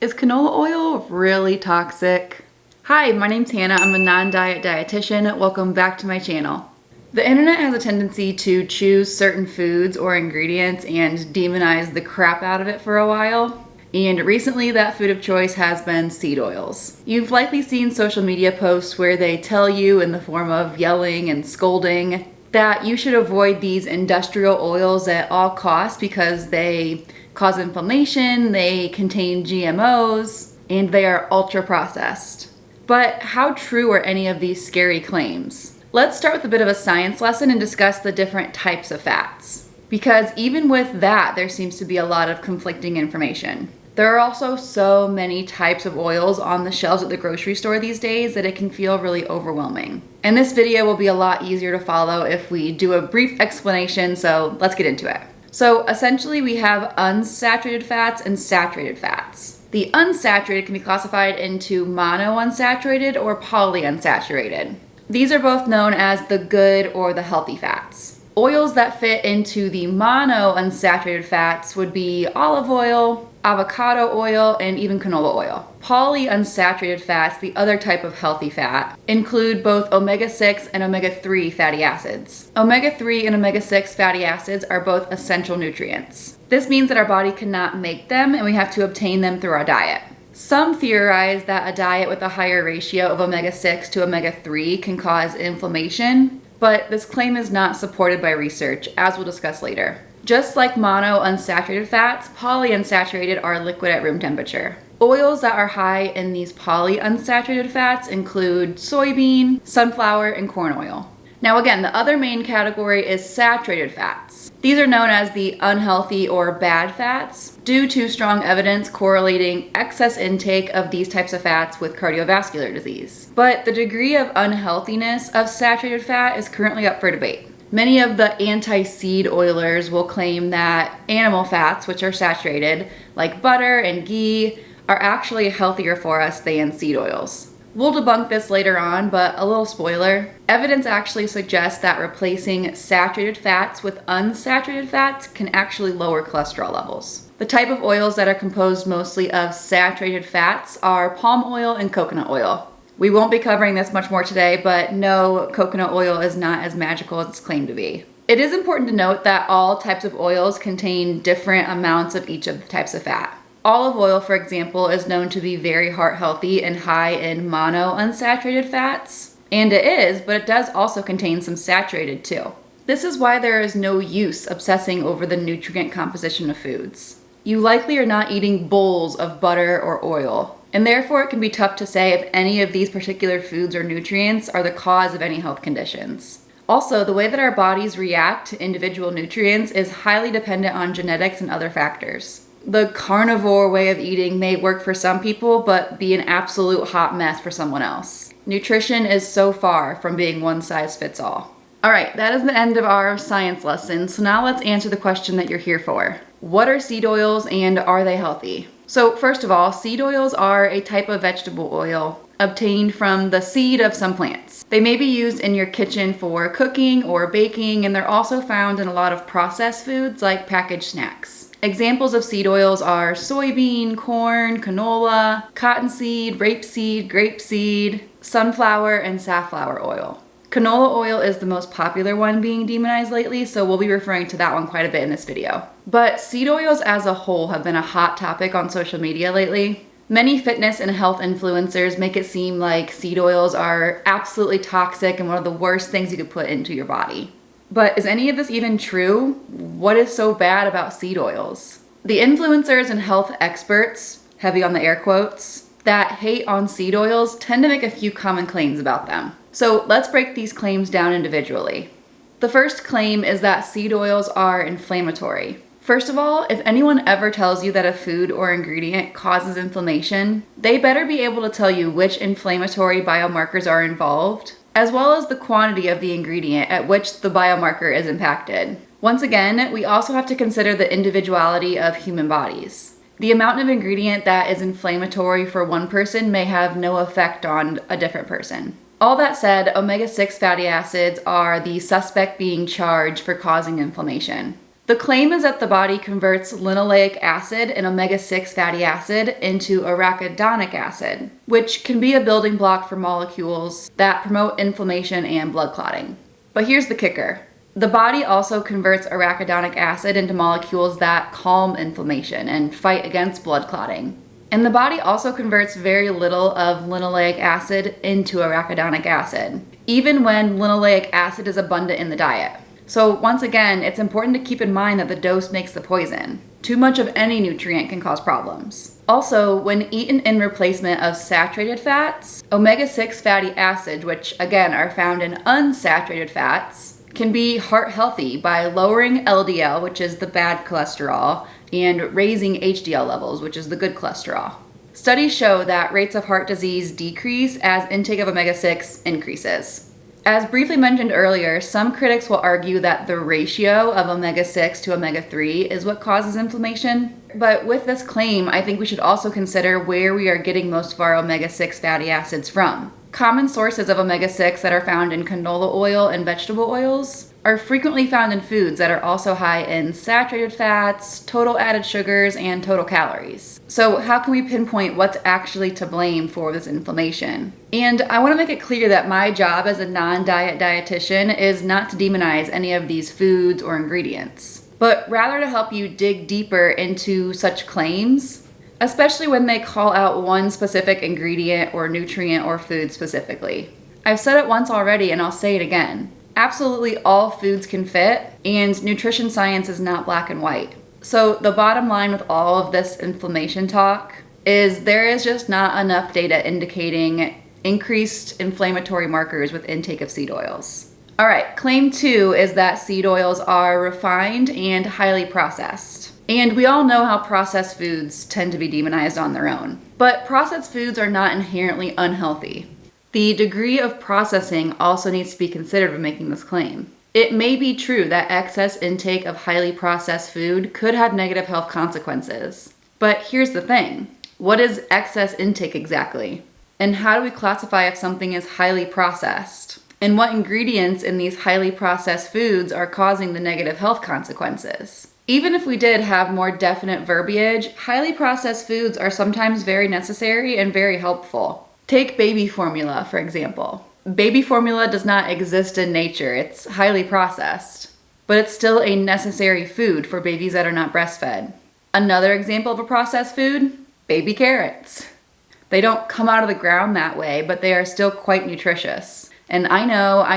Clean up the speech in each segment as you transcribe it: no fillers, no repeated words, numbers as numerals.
Is canola oil really toxic? Hi, my name's Hannah. I'm a non-diet dietitian. Welcome back to my channel. The internet has a tendency to choose certain foods or ingredients and demonize the crap out of it for a while. And recently that food of choice has been seed oils. You've likely seen social media posts where they tell you in the form of yelling and scolding that you should avoid these industrial oils at all costs because they cause inflammation, they contain GMOs, and they are ultra processed. But how true are any of these scary claims? Let's start with a bit of a science lesson and discuss the different types of fats. Because even with that, there seems to be a lot of conflicting information. There are also so many types of oils on the shelves at the grocery store these days that it can feel really overwhelming. And this video will be a lot easier to follow if we do a brief explanation, so let's get into it. So essentially we have unsaturated fats and saturated fats. The unsaturated can be classified into monounsaturated or polyunsaturated. These are both known as the good or the healthy fats. Oils that fit into the monounsaturated fats would be olive oil, avocado oil, and even canola oil. Polyunsaturated fats, the other type of healthy fat, include both omega-6 and omega-3 fatty acids. Omega-3 and omega-6 fatty acids are both essential nutrients. This means that our body cannot make them and we have to obtain them through our diet. Some theorize that a diet with a higher ratio of omega-6 to omega-3 can cause inflammation, but this claim is not supported by research, as we'll discuss later. Just like monounsaturated fats, polyunsaturated are liquid at room temperature. Oils that are high in these polyunsaturated fats include soybean, sunflower, and corn oil. Now again, the other main category is saturated fats. These are known as the unhealthy or bad fats due to strong evidence correlating excess intake of these types of fats with cardiovascular disease. But the degree of unhealthiness of saturated fat is currently up for debate. Many of the anti-seed oilers will claim that animal fats, which are saturated, like butter and ghee, are actually healthier for us than seed oils. We'll debunk this later on, but a little spoiler. Evidence actually suggests that replacing saturated fats with unsaturated fats can actually lower cholesterol levels. The type of oils that are composed mostly of saturated fats are palm oil and coconut oil. We won't be covering this much more today, but no, coconut oil is not as magical as it's claimed to be. It is important to note that all types of oils contain different amounts of each of the types of fat. Olive oil, for example, is known to be very heart healthy and high in monounsaturated fats. And it is, but it does also contain some saturated too. This is why there is no use obsessing over the nutrient composition of foods. You likely are not eating bowls of butter or oil, and therefore it can be tough to say if any of these particular foods or nutrients are the cause of any health conditions. Also, the way that our bodies react to individual nutrients is highly dependent on genetics and other factors. The carnivore way of eating may work for some people, but be an absolute hot mess for someone else. Nutrition is so far from being one size fits all. All right, that is the end of our science lesson. So now let's answer the question that you're here for. What are seed oils and are they healthy? So first of all, seed oils are a type of vegetable oil obtained from the seed of some plants. They may be used in your kitchen for cooking or baking, and they're also found in a lot of processed foods like packaged snacks. Examples of seed oils are soybean, corn, canola, cottonseed, rapeseed, grapeseed, sunflower, and safflower oil. Canola oil is the most popular one being demonized lately, so we'll be referring to that one quite a bit in this video. But seed oils as a whole have been a hot topic on social media lately. Many fitness and health influencers make it seem like seed oils are absolutely toxic and one of the worst things you could put into your body. But is any of this even true? What is so bad about seed oils? The influencers and health experts, heavy on the air quotes, that hate on seed oils tend to make a few common claims about them. So let's break these claims down individually. The first claim is that seed oils are inflammatory. First of all, if anyone ever tells you that a food or ingredient causes inflammation, they better be able to tell you which inflammatory biomarkers are involved, as well as the quantity of the ingredient at which the biomarker is impacted. Once again, we also have to consider the individuality of human bodies. The amount of ingredient that is inflammatory for one person may have no effect on a different person. All that said, omega-6 fatty acids are the suspect being charged for causing inflammation. The claim is that the body converts linoleic acid and omega-6 fatty acid into arachidonic acid, which can be a building block for molecules that promote inflammation and blood clotting. But here's the kicker. The body also converts arachidonic acid into molecules that calm inflammation and fight against blood clotting. And the body also converts very little of linoleic acid into arachidonic acid, even when linoleic acid is abundant in the diet. So once again, it's important to keep in mind that the dose makes the poison. Too much of any nutrient can cause problems. Also, when eaten in replacement of saturated fats, omega-6 fatty acids, which again are found in unsaturated fats, can be heart healthy by lowering LDL, which is the bad cholesterol, and raising HDL levels, which is the good cholesterol. Studies show that rates of heart disease decrease as intake of omega-6 increases. As briefly mentioned earlier, some critics will argue that the ratio of omega-6 to omega-3 is what causes inflammation. But with this claim, I think we should also consider where we are getting most of our omega-6 fatty acids from. Common sources of omega-6 that are found in canola oil and vegetable oils are frequently found in foods that are also high in saturated fats, total added sugars, and total calories. So how can we pinpoint what's actually to blame for this inflammation? And I want to make it clear that my job as a non-diet dietitian is not to demonize any of these foods or ingredients, but rather to help you dig deeper into such claims, especially when they call out one specific ingredient or nutrient or food specifically. I've said it once already and I'll say it again. Absolutely all foods can fit, and nutrition science is not black and white. So the bottom line with all of this inflammation talk is there is just not enough data indicating increased inflammatory markers with intake of seed oils. All right, claim 2 is that seed oils are refined and highly processed. And we all know how processed foods tend to be demonized on their own. But processed foods are not inherently unhealthy. The degree of processing also needs to be considered when making this claim. It may be true that excess intake of highly processed food could have negative health consequences. But here's the thing. What is excess intake exactly? And how do we classify if something is highly processed? And what ingredients in these highly processed foods are causing the negative health consequences? Even if we did have more definite verbiage, highly processed foods are sometimes very necessary and very helpful. Take baby formula, for example. Baby formula does not exist in nature. It's highly processed, but it's still a necessary food for babies that are not breastfed. Another example of a processed food, baby carrots. They don't come out of the ground that way, but they are still quite nutritious. And I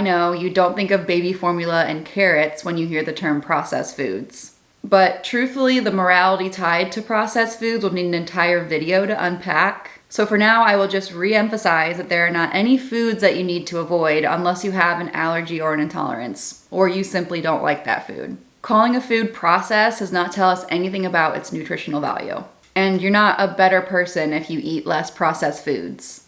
know, you don't think of baby formula and carrots when you hear the term processed foods. But truthfully, the morality tied to processed foods will need an entire video to unpack. So for now, I will just re-emphasize that there are not any foods that you need to avoid unless you have an allergy or an intolerance, or you simply don't like that food. Calling a food processed does not tell us anything about its nutritional value. And you're not a better person if you eat less processed foods,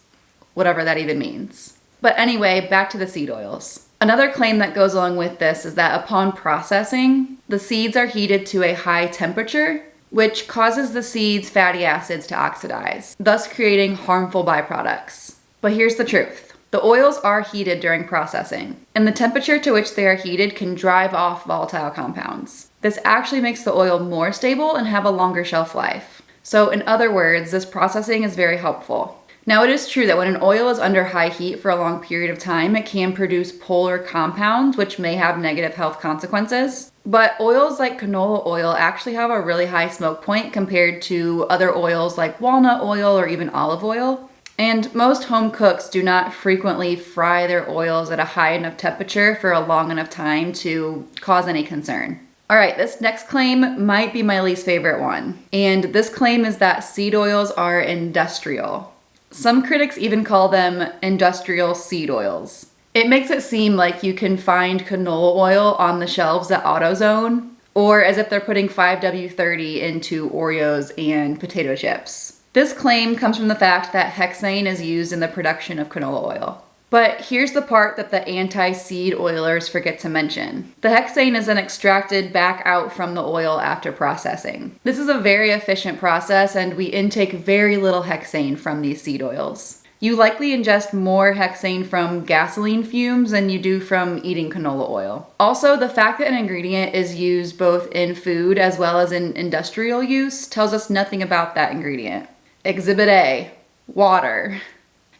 whatever that even means. But anyway, back to the seed oils. Another claim that goes along with this is that upon processing, the seeds are heated to a high temperature, which causes the seeds' fatty acids to oxidize, thus creating harmful byproducts. But here's the truth. The oils are heated during processing, and the temperature to which they are heated can drive off volatile compounds. This actually makes the oil more stable and have a longer shelf life. So in other words, this processing is very helpful. Now it is true that when an oil is under high heat for a long period of time, it can produce polar compounds, which may have negative health consequences. But oils like canola oil actually have a really high smoke point compared to other oils like walnut oil or even olive oil. And most home cooks do not frequently fry their oils at a high enough temperature for a long enough time to cause any concern. All right, this next claim might be my least favorite one. And this claim is that seed oils are industrial. Some critics even call them industrial seed oils. It makes it seem like you can find canola oil on the shelves at AutoZone, or as if they're putting 5W30 into Oreos and potato chips. This claim comes from the fact that hexane is used in the production of canola oil. But here's the part that the anti-seed oilers forget to mention. The hexane is then extracted back out from the oil after processing. This is a very efficient process, and we intake very little hexane from these seed oils. You likely ingest more hexane from gasoline fumes than you do from eating canola oil. Also, the fact that an ingredient is used both in food as well as in industrial use tells us nothing about that ingredient. Exhibit A, water.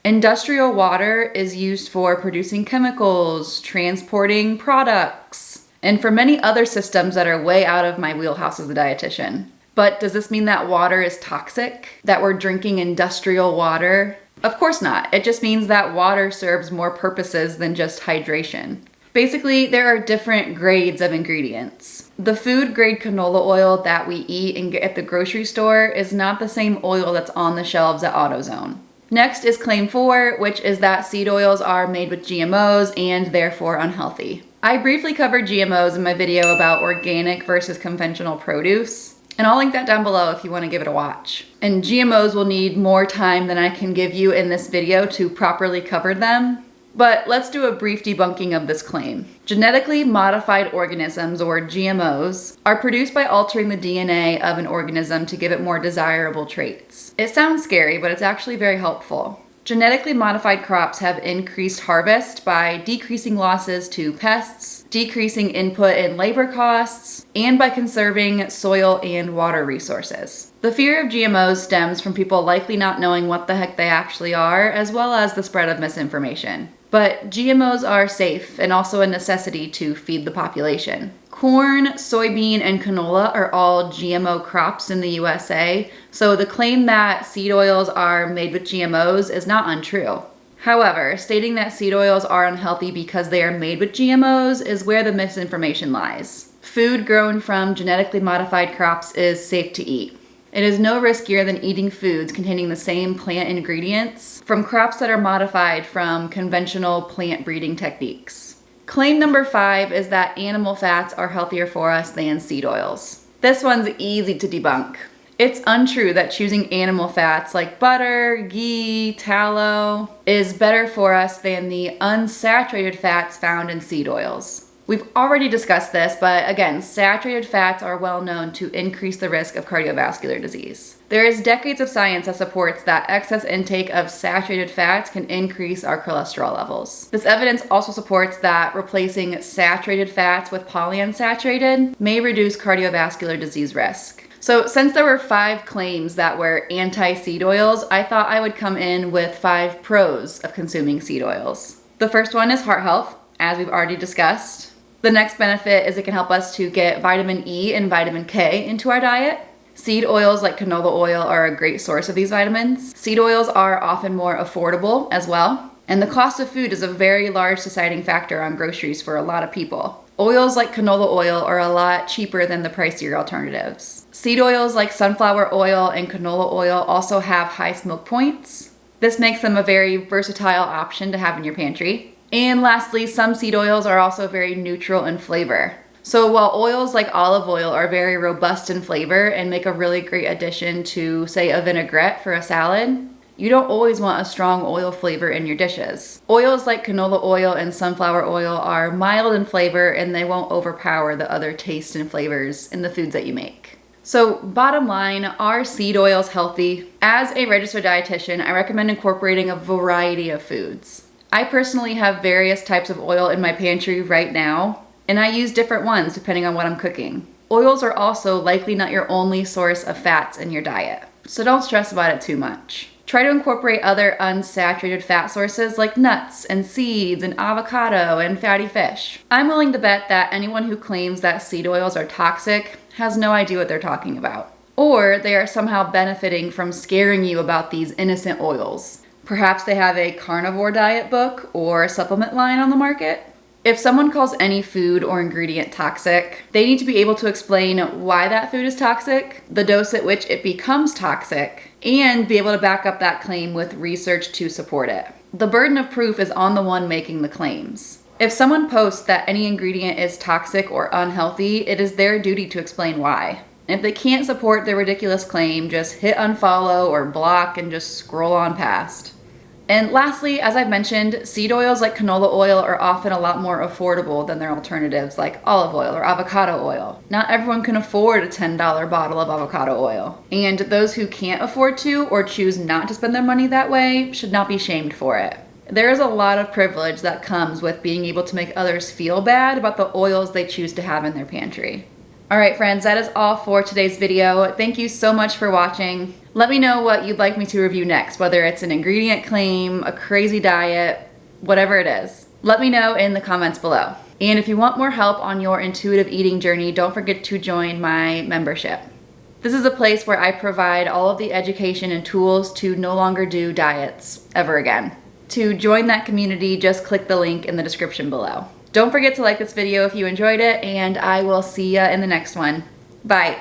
Industrial water is used for producing chemicals, transporting products, and for many other systems that are way out of my wheelhouse as a dietitian. But does this mean that water is toxic? That we're drinking industrial water? Of course not. It just means that water serves more purposes than just hydration. Basically, there are different grades of ingredients. The food grade canola oil that we eat and get at the grocery store is not the same oil that's on the shelves at AutoZone. Next is claim 4, which is that seed oils are made with GMOs and therefore unhealthy. I briefly covered GMOs in my video about organic versus conventional produce, and I'll link that down below if you want to give it a watch. And GMOs will need more time than I can give you in this video to properly cover them, but let's do a brief debunking of this claim. Genetically modified organisms, or GMOs, are produced by altering the DNA of an organism to give it more desirable traits. It sounds scary, but it's actually very helpful. Genetically modified crops have increased harvest by decreasing losses to pests, decreasing input and labor costs, and by conserving soil and water resources. The fear of GMOs stems from people likely not knowing what the heck they actually are, as well as the spread of misinformation. But GMOs are safe and also a necessity to feed the population. Corn, soybean, and canola are all GMO crops in the USA, so the claim that seed oils are made with GMOs is not untrue. However, stating that seed oils are unhealthy because they are made with GMOs is where the misinformation lies. Food grown from genetically modified crops is safe to eat. It is no riskier than eating foods containing the same plant ingredients from crops that are modified from conventional plant breeding techniques. Claim number 5 is that animal fats are healthier for us than seed oils. This one's easy to debunk. It's untrue that choosing animal fats like butter, ghee, tallow is better for us than the unsaturated fats found in seed oils. We've already discussed this, but again, saturated fats are well known to increase the risk of cardiovascular disease. There is decades of science that supports that excess intake of saturated fats can increase our cholesterol levels. This evidence also supports that replacing saturated fats with polyunsaturated may reduce cardiovascular disease risk. So since there were 5 claims that were anti-seed oils, I thought I would come in with 5 pros of consuming seed oils. The first one is heart health, as we've already discussed. The next benefit is it can help us to get vitamin E and vitamin K into our diet. Seed oils like canola oil are a great source of these vitamins. Seed oils are often more affordable as well. And the cost of food is a very large deciding factor on groceries for a lot of people. Oils like canola oil are a lot cheaper than the pricier alternatives. Seed oils like sunflower oil and canola oil also have high smoke points. This makes them a very versatile option to have in your pantry. And lastly, some seed oils are also very neutral in flavor. So while oils like olive oil are very robust in flavor and make a really great addition to, say, a vinaigrette for a salad, you don't always want a strong oil flavor in your dishes. Oils like canola oil and sunflower oil are mild in flavor and they won't overpower the other tastes and flavors in the foods that you make. So bottom line, are seed oils healthy? As a registered dietitian, I recommend incorporating a variety of foods. I personally have various types of oil in my pantry right now, and I use different ones depending on what I'm cooking. Oils are also likely not your only source of fats in your diet, so don't stress about it too much. Try to incorporate other unsaturated fat sources like nuts and seeds and avocado and fatty fish. I'm willing to bet that anyone who claims that seed oils are toxic has no idea what they're talking about. Or they are somehow benefiting from scaring you about these innocent oils. Perhaps they have a carnivore diet book or a supplement line on the market. If someone calls any food or ingredient toxic, they need to be able to explain why that food is toxic, the dose at which it becomes toxic, and be able to back up that claim with research to support it. The burden of proof is on the one making the claims. If someone posts that any ingredient is toxic or unhealthy, it is their duty to explain why. If they can't support their ridiculous claim, just hit unfollow or block and just scroll on past. And lastly, as I've mentioned, seed oils like canola oil are often a lot more affordable than their alternatives like olive oil or avocado oil. Not everyone can afford a $10 bottle of avocado oil. And those who can't afford to or choose not to spend their money that way should not be shamed for it. There is a lot of privilege that comes with being able to make others feel bad about the oils they choose to have in their pantry. All right, friends, that is all for today's video. Thank you so much for watching. Let me know what you'd like me to review next, whether it's an ingredient claim, a crazy diet, whatever it is. Let me know in the comments below. And if you want more help on your intuitive eating journey, don't forget to join my membership. This is a place where I provide all of the education and tools to no longer do diets ever again. To join that community, just click the link in the description below. Don't forget to like this video if you enjoyed it, and I will see ya in the next one. Bye.